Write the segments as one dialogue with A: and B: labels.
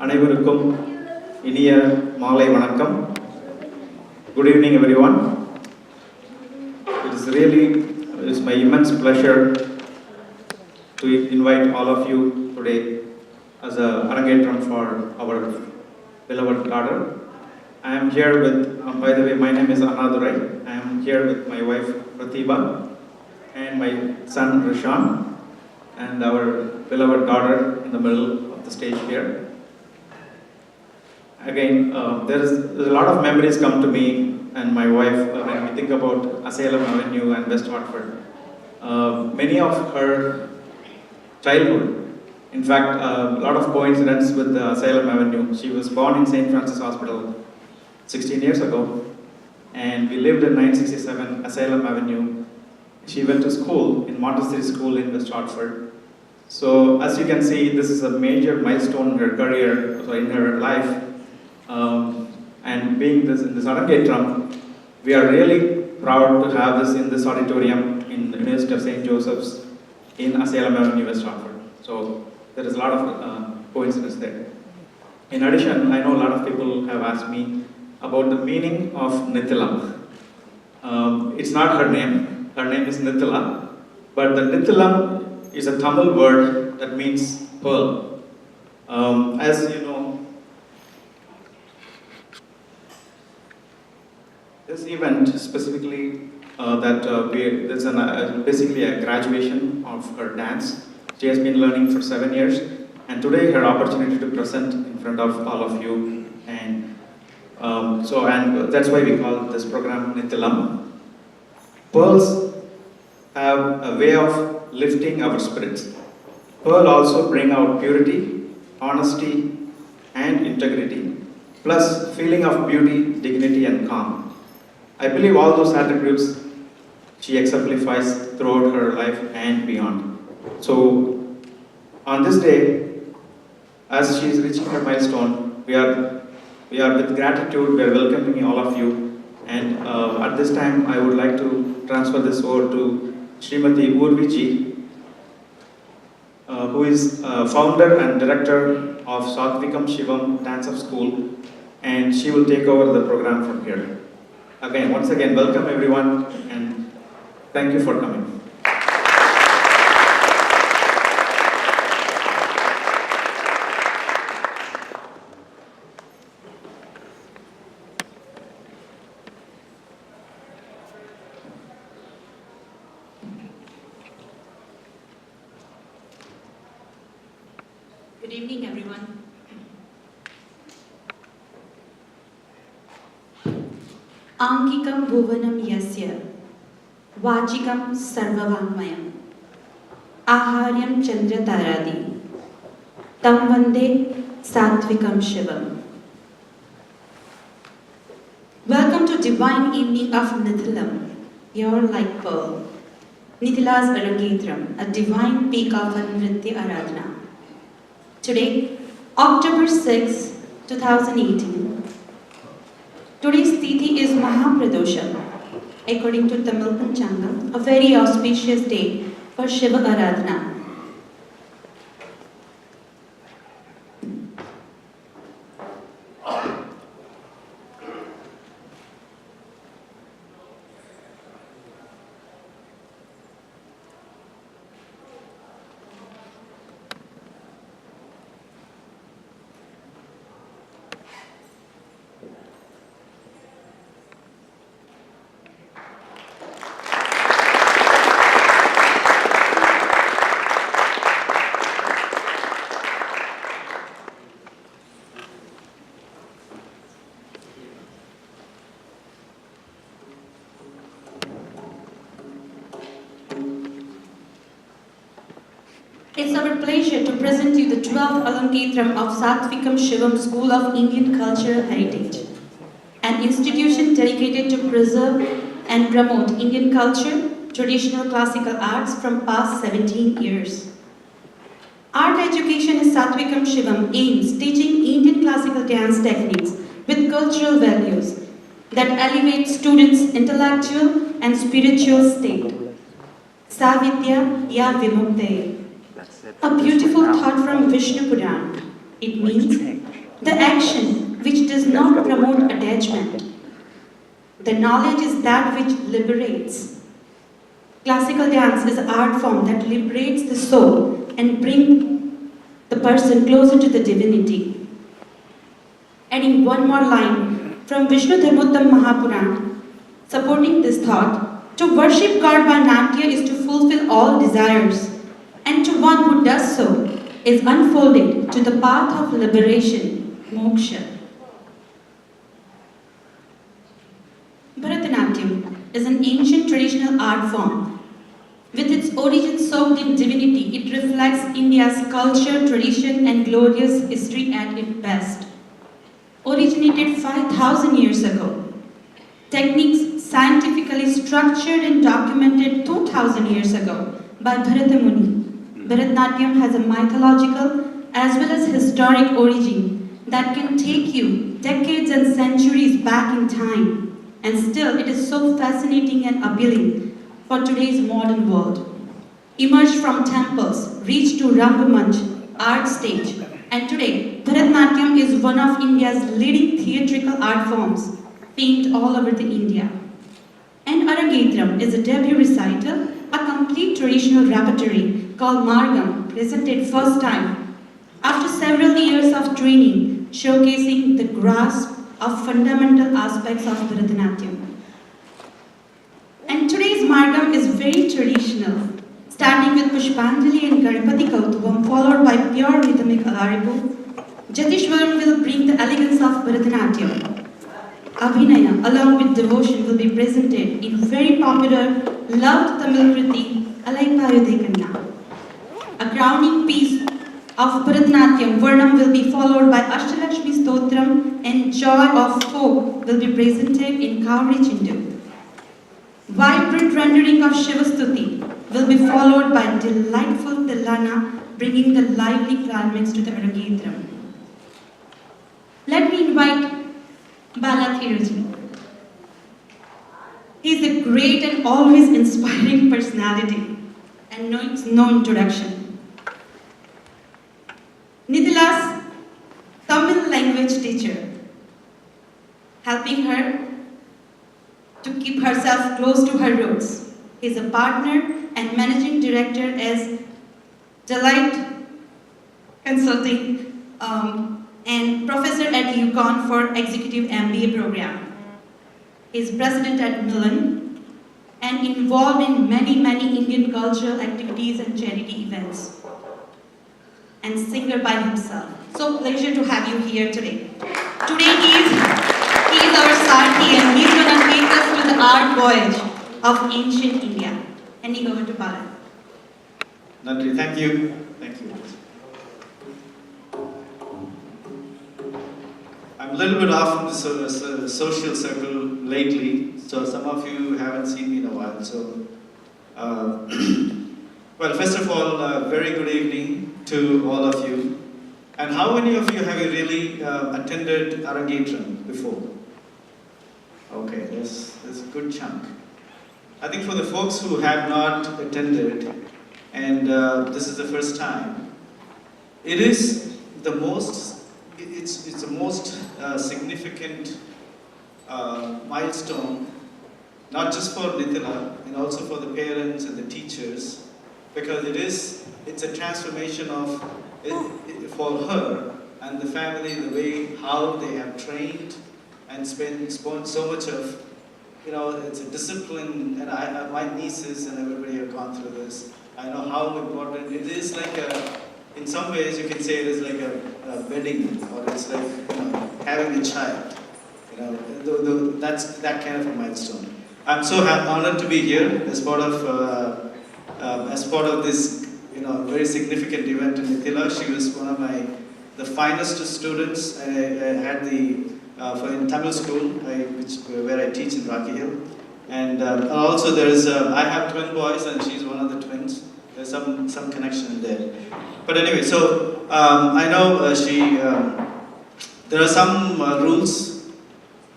A: அனைவருக்கும் இனிய மாலை வணக்கம். Good evening everyone. It's my immense pleasure to invite all of you today as a Arangetram for our beloved daughter. I am here with, by the way, my name is Annadurai. I am here with my wife Pratibha and my son Rishan and our beloved daughter in the middle of the stage here. Again, there's a lot of memories come to me and my wife when we think about Asylum Avenue and West Hartford. Many of her childhood, in fact, a lot of coincidence with the Asylum Avenue. She was born in St. Francis Hospital 16 years ago, and we lived in 967 Asylum Avenue. She went to school in Montessori School in West Hartford. So, as you can see, this is a major milestone in her career, so in her life. And being this in this Arangetram, we are really proud to have this in this auditorium in the University of St. Joseph's in Asylum Avenue, West Hartford. So there is a lot of coincidence there. In addition, I know a lot of people have asked me about the meaning of Nithilam. It's not her name. Her name is Nithila, but the Nithilam is a Tamil word that means pearl. As you know, this event specifically there's basically a graduation of her dance. She has been learning for 7 years, and today her opportunity to present in front of all of you, and that's why we call this program Nithilam. Pearls have a way of lifting our spirits. Pearl also bring out purity, honesty, and integrity, plus feeling of beauty, dignity, and calm. I believe all those attributes she exemplifies throughout her life and beyond. So, on this day, as she is reaching her milestone, we are with gratitude, we are welcoming all of you. And at this time, I would like to transfer this over to Srimati Urviji, who is founder and director of Satvikam Shivam Dance of School, and she will take over the program from here. Again, once again, welcome everyone, and thank you for coming.
B: Good evening, everyone. Angikam bhuvanam yasya, vachikam sarvavangmayam, aharyam chandra taradi, tam vande satvikam shivam. Welcome to Divine Evening of Nithilam, Pure like Pearl. Nithila's Arangetram, a divine peak of Nritya Aradhana. Today, October 6, 2018. Today's Tithi is Mahapradosham, according to Tamil Panchangam, a very auspicious day for Shiva Aradhana. It's our pleasure to present you the 12th Arangetram of Satvikam Shivam School of Indian Cultural Heritage, an institution dedicated to preserve and promote Indian culture, traditional classical arts from past 17 years. Art education at Satvikam Shivam aims teaching Indian classical dance techniques with cultural values that elevate students' intellectual and spiritual state. Savidya ya vimukte. A beautiful thought from Vishnu Puran. It means the action which does not promote attachment. The knowledge is that which liberates. Classical dance is an art form that liberates the soul and brings the person closer to the divinity. Adding one more line from Vishnu Dharmottam Mahapuran, supporting this thought, to worship God by Natya is to fulfill all desires. And to one who does so is unfolded to the path of liberation, moksha. Bharatanatyam is an ancient traditional art form. With its origins soaked in divinity, it reflects India's culture, tradition, and glorious history at its best. Originated 5,000 years ago, techniques scientifically structured and documented 2,000 years ago by Bharata Muni. Bharatanatyam has a mythological as well as historic origin that can take you decades and centuries back in time, and still it is so fascinating and appealing for today's modern world. Emerged from temples, reached to Rangamanch, art stage, and today Bharatanatyam is one of India's leading theatrical art forms, famed all over the India. And Arangetram is a debut recital, a complete traditional repertoire called Margam, presented first time after several years of training, showcasing the grasp of fundamental aspects of Bharatanatyam. And today's Margam is very traditional, starting with Pushpanjali and Ganesh Kauthuvam, followed by pure rhythmic alaripu. Jatishwaram will bring the elegance of Bharatanatyam. Abhinaya, along with devotion, will be presented in very popular, loved Tamil kriti, Alaipayudekanna. A crowning piece of Bharatanatyam, Varnam, will be followed by Ashtalakshmi Stotram, and Joy of Folk will be presented in Kauri Chindu. Vibrant rendering of Shivastuti will be followed by delightful Tilana, bringing the lively climax to the Arangetram. Let me invite Bala Thirji. He is a great and always inspiring personality, and needs no introduction. Nithila's Tamil language teacher, helping her to keep herself close to her roots. He is a partner and managing director as Delight Consulting and professor at UConn for Executive MBA program. He is president at Milan and involved in many Indian cultural activities and charity events. and singer by himself. So pleasure to have you here today. Today he is our Sarthi and he's going to take us to the art voyage of ancient India. Handing over to Bharat.
A: Nandri, thank you. Thank you. I'm a little bit off in the social circle lately, so some of you haven't seen me in a while. So, well, first of all, very good evening to all of you. And how many of you have really attended Arangetram before? Okay, there's a good chunk. I think for the folks who have not attended, and this is the first time, it is the most, it's the most significant milestone, not just for Nithila, and also for the parents and the teachers, because it's a transformation of, for her and the family, the way how they have trained and spent so much of, it's a discipline, and my nieces and everybody have gone through this. I know how important it is. Like in some ways you can say it is like a wedding, or it's like having a child. That's that kind of a milestone. I'm so honored to be here as part of this very significant event in Nithila. She was one of the finest students. I had in Tamil school, where I teach in Rocky Hill. And also I have twin boys and she's one of the twins. There's some connection there. But anyway, so I know there are some rules.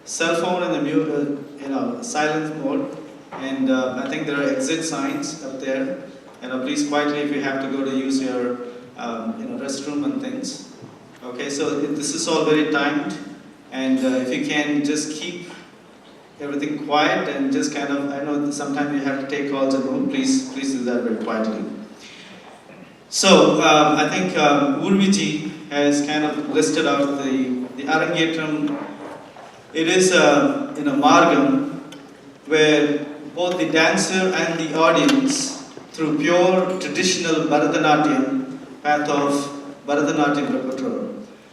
A: Cell phone in the silent mode, and I think there are exit signs up there. Please quietly if you have to go to use your restroom and things. Okay, so this is all very timed, and if you can just keep everything quiet and just I know sometimes you have to take calls at home, please do that very quietly. So I think Urviji has kind of listed out the Arangetram. It is a margam where both the dancer and the audience, through pure traditional Bharatanatyam path of Bharatanatyam repertoire.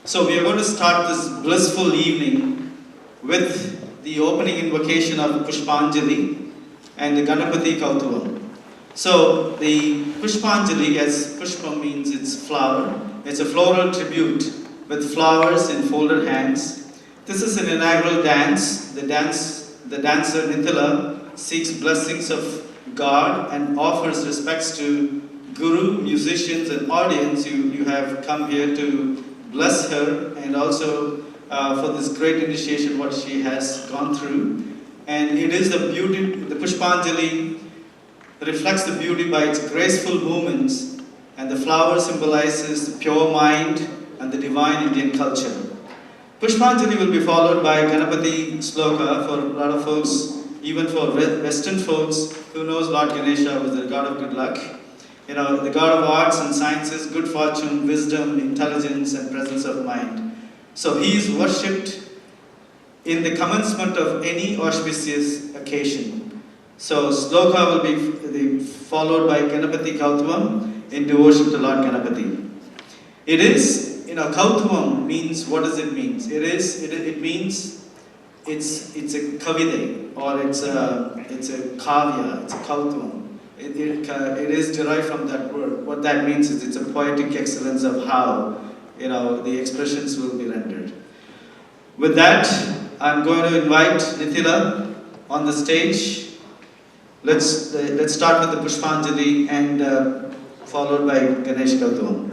A: So we are going to start this blissful evening with the opening invocation of Pushpanjali and the Ganapati Kauthuvam. So the Pushpanjali, as Pushpa means it's flower, it's a floral tribute with flowers in folded hands. This is an inaugural dance. The dancer Nithila seeks blessings of God and offers respects to Guru, musicians and audience. You have come here to bless her, and also for this great initiation what she has gone through. And it is the beauty, the Pushpanjali reflects the beauty by its graceful movements, and the flower symbolizes the pure mind and the divine Indian culture. Pushpanjali will be followed by Ganapati Sloka for a lot of folks, even for Western folks who knows Lord Ganesha was the god of good luck. The god of arts and sciences, good fortune, wisdom, intelligence and presence of mind. So he is worshipped in the commencement of any auspicious occasion. So Sloka will be followed by Ganapati Kauthuvam in devotion to Lord Ganapati. It is, Kauthuvam means, what does it mean? It means it's a kavide, or it's a kavya, it's a Kauthuvam. It is derived from that word. What that means is it's a poetic excellence of how the expressions will be rendered. With that, I'm going to invite Nithila on the stage. Let's start with the Pushpanjali and followed by Ganesh Kauthuvam.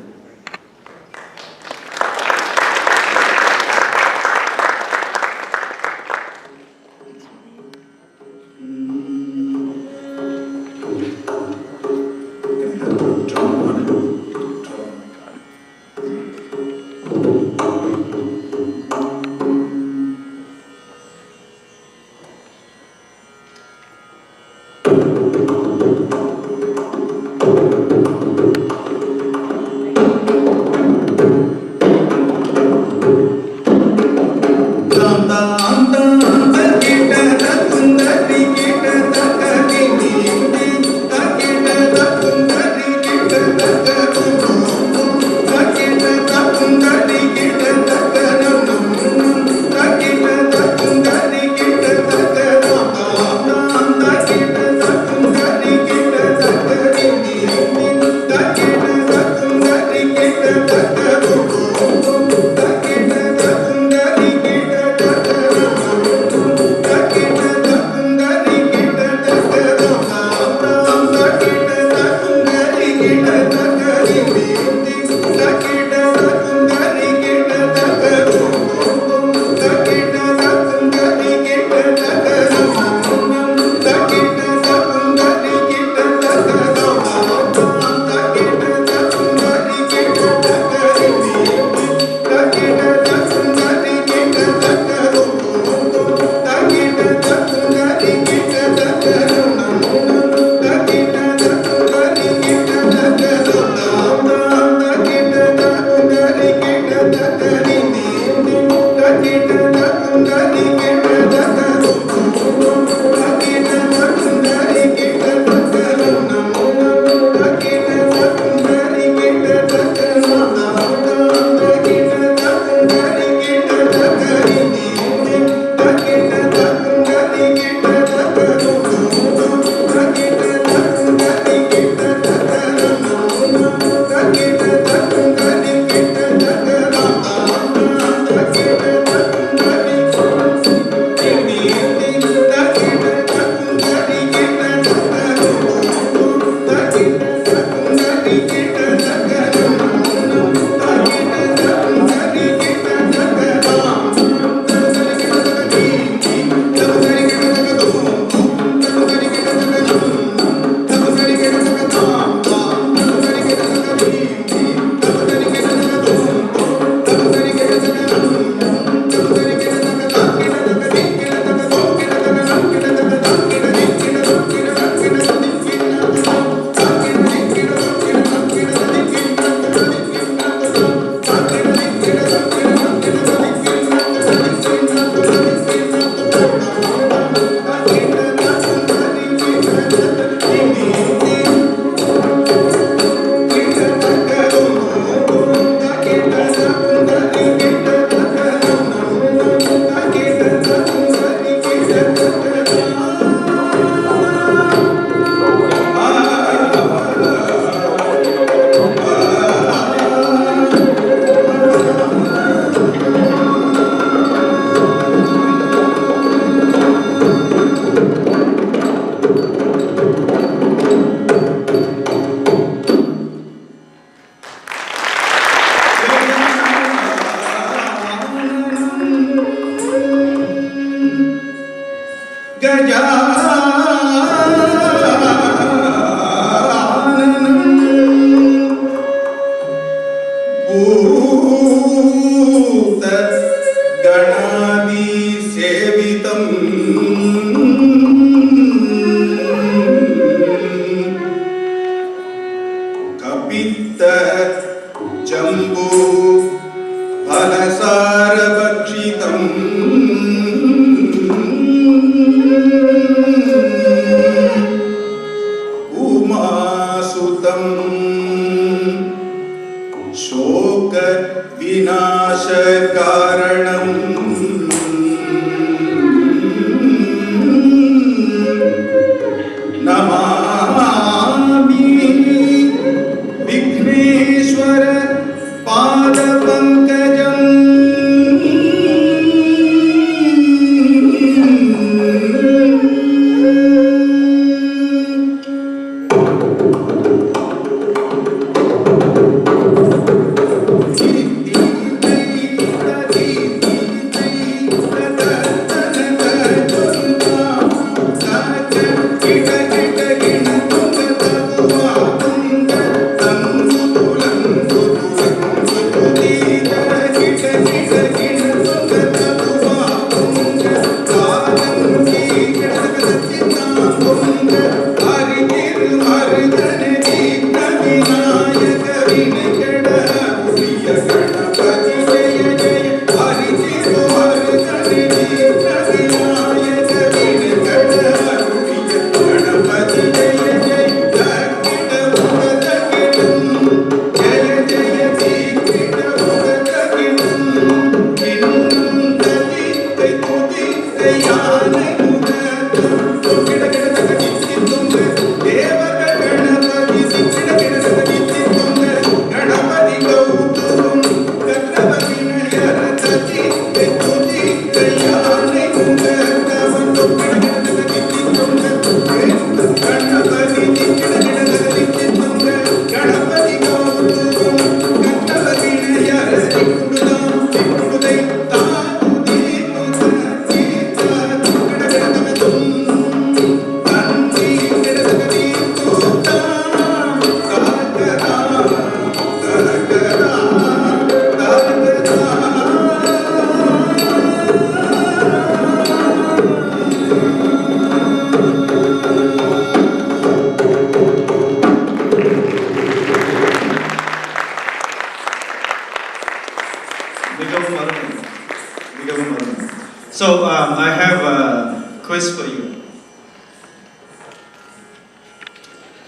A: So I have a quiz for you.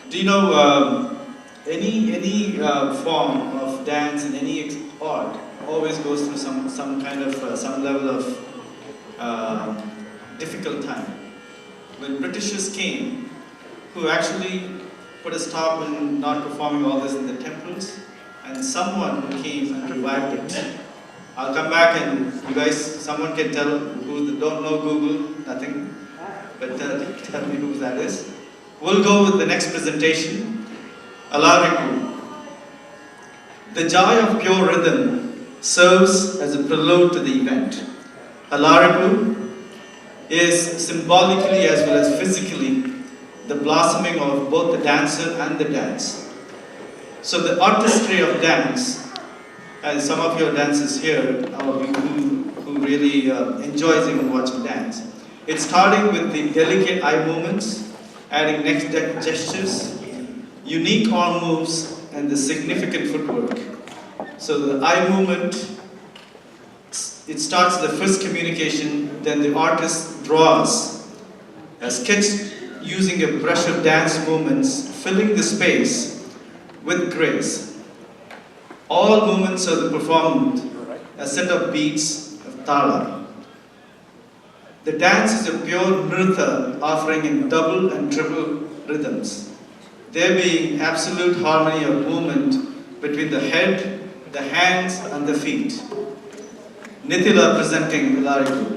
A: Do you know any form of dance in any art always goes through some kind of some level of difficult time? When Britishers came, who actually put a stop in not performing all this in the temples, and someone came and revived it. I'll come back and you guys, someone can tell who don't know Google, nothing, but tell me who that is. We'll go with the next presentation, Alariku. The joy of pure rhythm serves as a prelude to the event. Alariku is symbolically as well as physically the blossoming of both the dancer and the dance. So the artistry of dance, and some of your dancers here who really enjoys even watching dance, it's starting with the delicate eye movements, adding neck gestures, unique arm moves, and the significant footwork. So the eye movement, it starts the first communication, then the artist draws a sketch using a brush of dance movements, filling the space with grace. All movements are performed a set of beats of tala. The dance is a pure nritya offering in double and triple rhythms, there being absolute harmony of movement between the head, the hands and the feet. Nithila presenting Alariku.